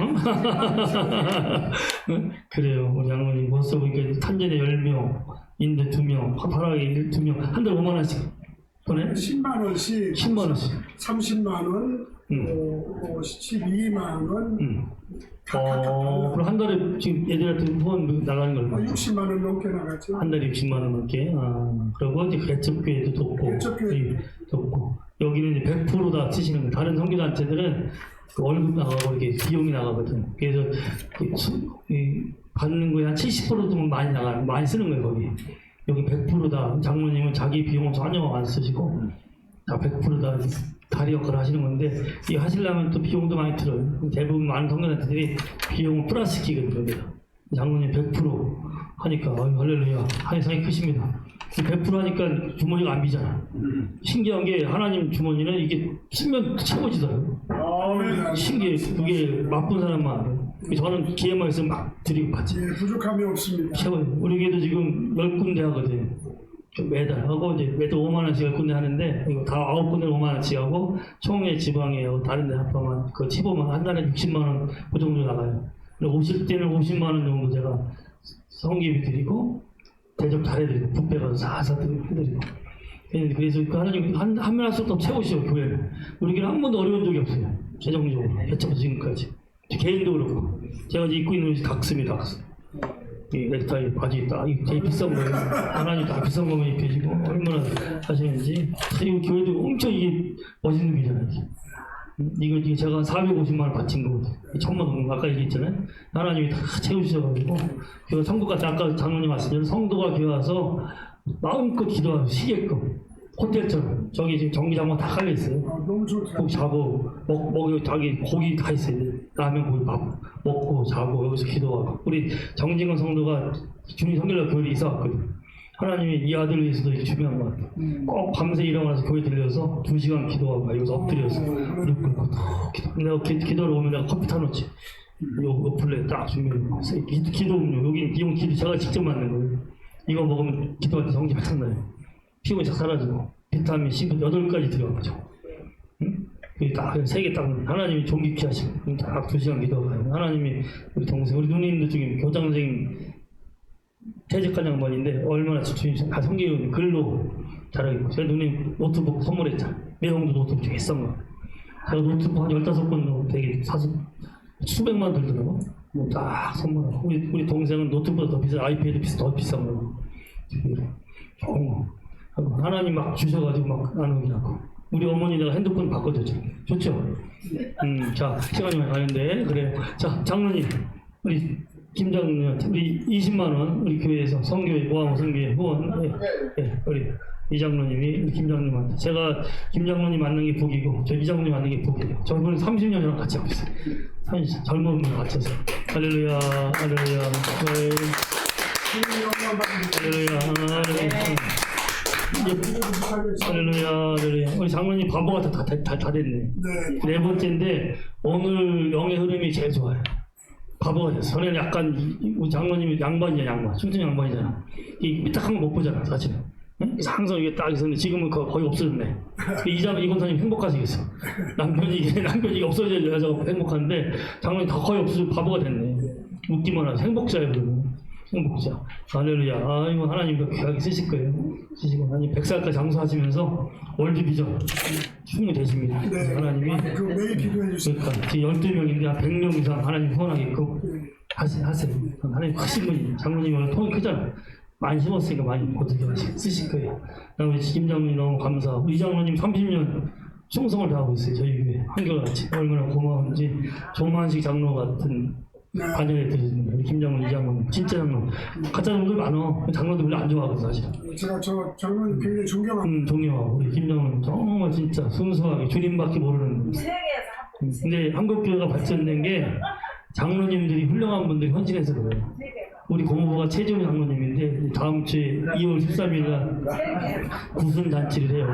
응? 그래요. 우리 양로님 벌써 보니까 탄전에 10명, 인대 2명, 파파라기 2명, 한 달에 5만 원씩 보내? 10만 원씩, 10만 원씩. 30만 원, 12만 원. 그럼 한 달에 지금 애들한테 후원 나가는 걸 얼마? 60만 원 넘게 나갔죠. 한 달에 60만 원 넘게. 그리고 이제 개척교회도 돕고, 돕고. 여기는 이제 100%다 쓰시는 거예요. 다른 선교단체들은 그 월급 나가고 이렇게 비용이 나가거든. 그래서 받는 거에 한 70% 정도 많이 쓰는 거예요, 거기. 여기 100%다. 장로님은 자기 비용은 전혀 안 쓰시고, 다 100%다. 다리 역할을 하시는 건데, 이 하시려면 또 비용도 많이 들어요. 대부분 많은 선교단체들이 비용을 플러스 시키거든요, 여기다. 장로님 100% 하니까, 할렐루야. 한상이 크십니다. 100% 하니까 주머니가 안 비잖아. 신기한 게 하나님 주머니는 이게 쓰면 채워지더라고요. 신기해. 그게 맛본 사람만 알아요. 저는 기회만 있으면 막 드리고 받지. 부족함이 없습니다. 최고예요. 우리 교회도 지금 10군데 하거든. 매달 하고 이제 매달 5만 원씩 10군데 하는데 이거 다 9군데 5만 원씩 하고 총회 지방에 다른 데 합하면 그 15만 한 달에 60만 원 그 정도 나가요. 오실 때는 50만 원 정도 제가 성기비 드리고 대접 잘해드리고 뷔페 가서 사사 해드리고 그래서 그 하나님 한면 할 수 없다고 채우시오 교회를. 우리 교회는 한 번도 어려운 적이 없어요. 재정적으로 배쳐서 지금까지 개인도 그렇고 제가 이제 입고 있는 옷이 닥스입니다. 닥스. 이 넥타이 바지 딱 되게 비싼 거예요. 하나님 다 비싼 거만 입혀지고 얼마나 하시는지. 그리고 교회도 엄청 이게 멋있는 게잖아요. 이게 제가 450만 원 바친 거거든요. 1,000만 원 아까 얘기했잖아요. 하나님이 다 채우셔가지고 제가 성도가 아까 장로님 말씀처럼 성도가 교회 와서 마음껏 기도하시게끔 호텔처럼 저기 지금 전기장만 다 깔려 있어요. 너무 좋다. 거기 자고 먹고 자기 고기 다 있어요. 라면 고기 밥 먹고 자고 여기서 기도하고. 우리 정진건 성도가 주님 성결날 교회에 이사 왔거든. 하나님이 이 아들을 위해서도 중요한 것 같아요. 꼭 밤새 일어나서 교회 들려서 2시간 기도하고 여기서 엎드려서 무릎 꿇고 기도. 내가 기도하러 오면 내가 커피 타놓지. 요 플레이 딱 주면 기도 음료 여기 비용 기도 제가 직접 만든 거예요. 이거 먹으면 기도할 때 성질 바짝 나요. 피곤이 싹 사라지고 비타민 C 8가지 들어가죠. 응? 딱 3개 딱 하나님이 존귀케 하시고 딱 2시간 기도하고 하나님이 우리 동생 우리 누님도 지금 교장 선생님 퇴직한 양반인데 얼마나 주님 다 성경 글로 잘하겠고 제가 누님 노트북 선물했잖아요. 매형도 노트북 중에 싼 거. 제가 노트북 한 15권 되게 사서 수백만 들더라고. 뭐 딱 선물하고 우리 동생은 노트북보다 더 비싼 아이패드 더 비싼 거. 좋은 거. 하나님 막 주셔가지고 막 나누긴 하고. 우리 어머니 내가 핸드폰 바꿔줬죠. 좋죠? 자, 시간이 많이 가는데, 그래. 자, 장로님, 우리 김장로님한테 우리 20만 원 우리 교회에서 성교회 모함 성교회 후원 우리 이장로님이 우리 김장로님한테 제가 김장로님 만난 게 복이고 저 이장로님 만난 게 복이에요. 저는 30년이랑 같이 하고 있어요. 30, 젊은 분 같아서 할렐루야 할렐루야 할렐루야 할렐루야 우리 장로님 바보가 다 됐네. 네 번째인데 오늘 영의 흐름이 제일 좋아요. 바보가 됐어. 전에는 약간 우리 장로님이 양반이야 양반 춤춘 양반이잖아. 이 삐딱한 거 못 보잖아 사실은. 응? 항상 이게 딱 있었는데 지금은 거의 없어졌네. 이 권사님 행복하시겠어. 남편이 없어져야 여자가 행복한데 장로님 다 거의 없어져 바보가 됐네. 웃기만 하죠. 행복자예요 그러면. 행복자. 할렐루야. 아이고 하나님도 귀하게 쓰실 거예요. 쓰시고 하나님 100살까지 장수하시면서 월드비전 충분히 되십니다. 네. 하나님이 그 매일 기도해 주세요. 그러니까 지금 12명인데 한 100명 이상 하나님 후원하겠고 하세요. 하나님 크신 분이 장로님이 오늘 통이 크잖아요. 많이 심었으니까 많이 어떻게 쓰실 거예요. 그다음에 김장로님 너무 감사하고 이 장로님 30년 충성을 다하고 있어요. 저희 교회 한결같이 얼마나 고마운지 조만식 장로 같은 반영해 드립니다. 우리 김장로 이장로님 진짜 장로 가짜 장로들 많어. 장로들 별로 안 좋아하거든 사실. 제가 저는 굉장히 존경합니다. 존경하고 우리 김장로님 정말 진짜 순수하게 주님밖에 모르는 분. 근데 한국교회가 발전된 게 장로님들이 훌륭한 분들이 헌신해서 그래요. 우리 고모부가 최지훈 장로님인데 다음 주에 2월 13일날 구순 잔치를 해요.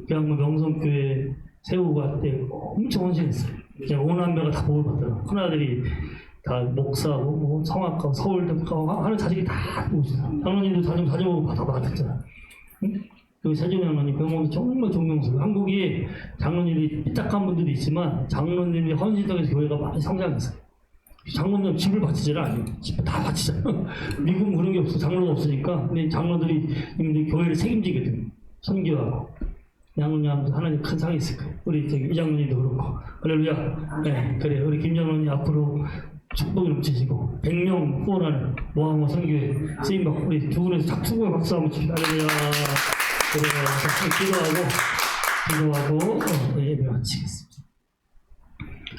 그냥 뭐 명성교회 세우고 할 때 엄청 헌신했어요. 그냥 오남매가 다 복을 받더라고요. 큰아들이 다 목사고 뭐 성악가 서울대 하는 자식이 다 오시죠. 장로님도 자주 받았잖아. 응? 그 세종 장로님 병원이 정말 존경스러워. 한국이 장로님이 삐딱한 분들이 있지만 장로님이 헌신당에서 교회가 많이 성장했어요. 장로님 집을 바치질 않아요. 집을 다 바치잖아. 미국은 그런 게 없어. 장로가 없으니까. 근데 장로들이 교회를 책임지거든. 선교하고. 양로님한테 하나님 큰 상이 있을 거예요. 우리 이 장로님도 그렇고. 할렐루야. 네, 그래. 우리 김 장로님 앞으로 축복을 넘치시고 100명 후원하는 모함과 선교에 쓰임받고 우리 두 분에서 작투구의 박수 한번 칩시다. 할렐루야. 그래. 기도하고 예배 마치겠습니다.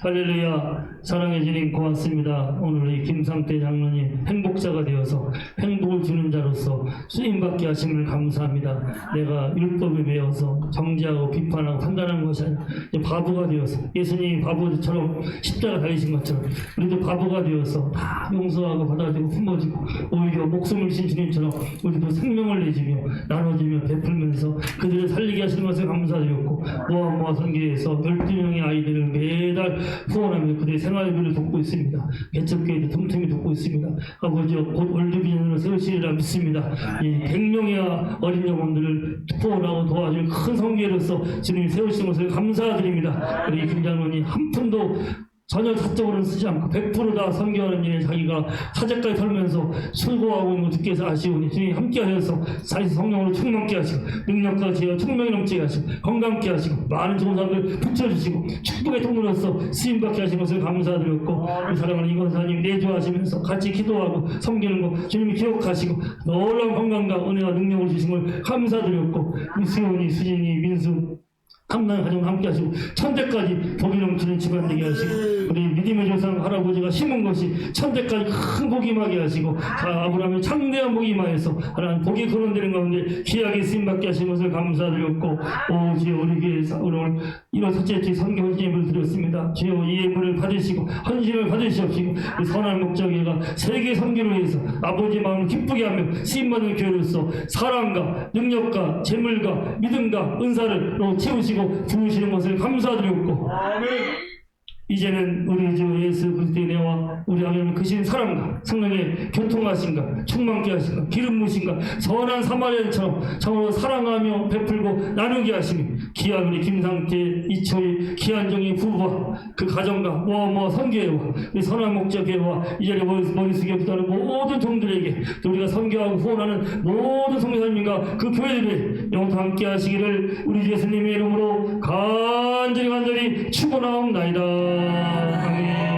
할렐루야. 사랑의 주님 고맙습니다. 오늘 이 김상태 장로님 행복자가 되어서 행복을 주는 자로서 쓰임받게 하심을 감사합니다. 내가 율법에 매여서 정죄하고 비판하고 판단하는 것이 아니라 바보가 되어서 예수님이 바보처럼 십자가 달리신 것처럼 우리도 바보가 되어서 다 용서하고 받아주고 품어주고 오히려 목숨을 신 주님처럼 우리도 생명을 내주며 나눠주며 베풀면서 그들을 살리게 하시는 것을 감사드렸고 모아 선교에서 12명의 아이들을 매달 후원하며 그들의 생활비를 돕고 있습니다. 개척교회도 틈틈이 돕고 있습니다. 아버지여 곧 월드비전으로 세우시리라 믿습니다. 이 100명의 어린 영혼들을 후원하고 도와줄 큰 성교회로서 주님이 세우신 것을 감사드립니다. 우리 김 장로님 한 푼도 전혀 사적으로는 쓰지 않고 100%다 선교하는 일에 자기가 사제까지 털면서 수고하고 있는 거 듣기 위해서 아쉬우니 주님이 함께 하셔서 사실 성령으로 충만케 하시고 능력과 지혜와 총명이 넘치게 하시고 건강케 하시고 많은 좋은 사람들 붙여주시고 축복의 통로로서 쓰임받게 하신 것을 감사드렸고 우리 사랑하는 이권사님 내주하시면서 같이 기도하고 섬기는 거 주님이 기억하시고 놀라운 건강과 은혜와 능력을 주신 걸 감사드렸고 우리 수연이 수진이 민수 함나는 가정 함께 하시고 천대까지 복이 넘치는 집안 되게 하시고 우리 믿음의 조상 할아버지가 심은 것이 천대까지 큰 복이 임하게 하시고 아브라함의 창대한 복이 임하여서 하나님 복이 거론되는 가운데 귀하게 쓰임받게 하신 것을 감사드렸고 주여 우리 교회에서 오늘 이런 첫째 주 선교 헌신을 드렸습니다. 주여 이 예물을 받으시고 헌신을 받으시옵시고 이 선한 목적회가 세계 선교를 위해서 아버지 마음을 기쁘게 하며 쓰임받는 교회로서 사랑과 능력과 재물과 믿음과 은사를 채우시고 부으시는 것을 감사드렸고 이제는 우리 주 예수 그리스도의 은혜와 우리 하나님 크신 사랑과 성령의 교통하신가 충만케 하신가 기름 부으신가 선한 사마리아인처럼 참으로 사랑하며 베풀고 나누게 하시니 귀한 우리 김상태 이초희 기한정의 부부와 그 가정과 모아 선교회와 우리 선한 목적회와 이 자리에 머리 숙여 기도하는 모든 종들에게 또 우리가 선교하고 후원하는 모든 선교사님과 그 교회들에 영원토록 함께 하시기를 우리 주 예수님의 이름으로 간절히 축원하옵나이다. 아멘.